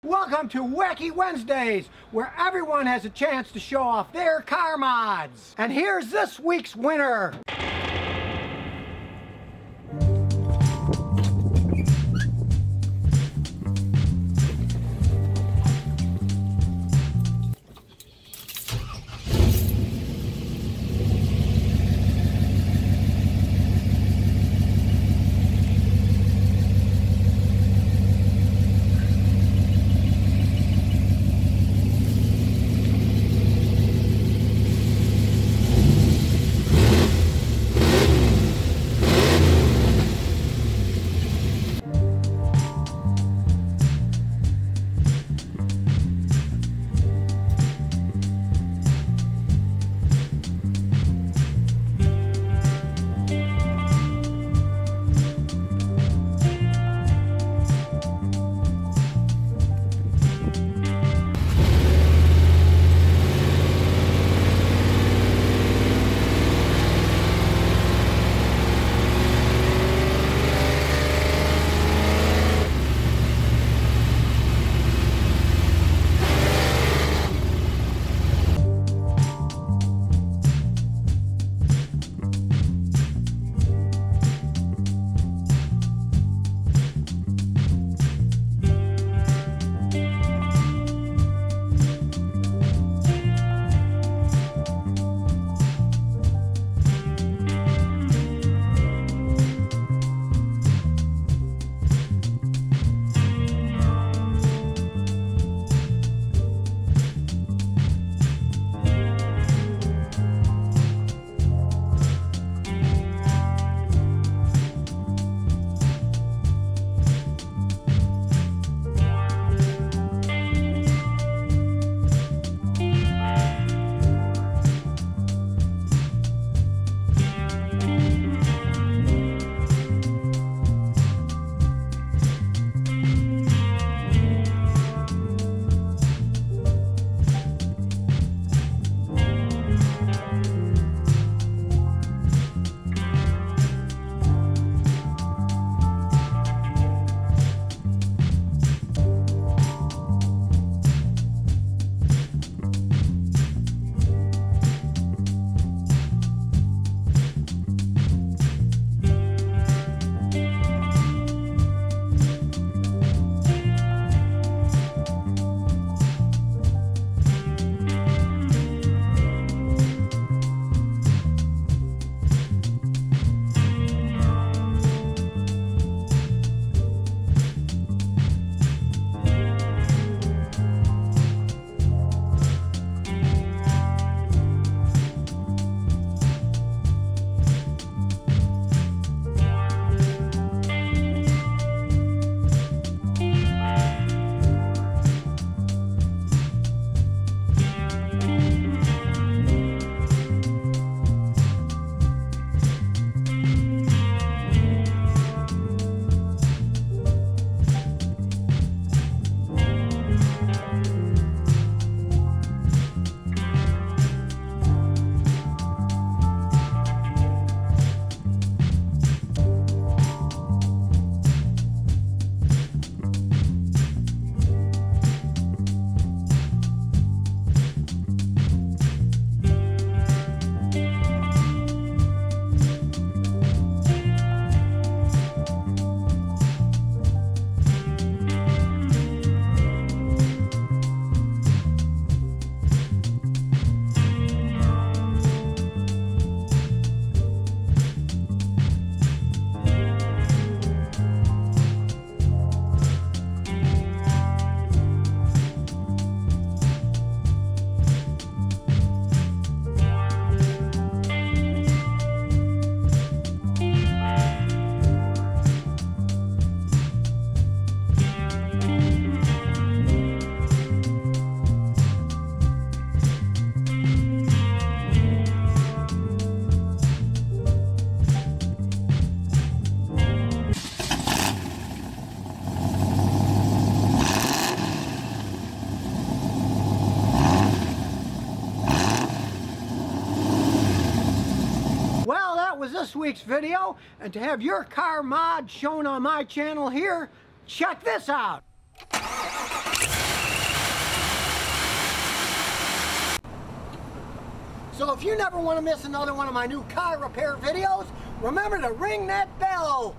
Welcome to Wacky Wednesdays, where everyone has a chance to show off their car mods. And here's this week's winner. Was this week's video, and to have your car mod shown on my channel here, check this out. So if you never want to miss another one of my new car repair videos, remember to ring that bell.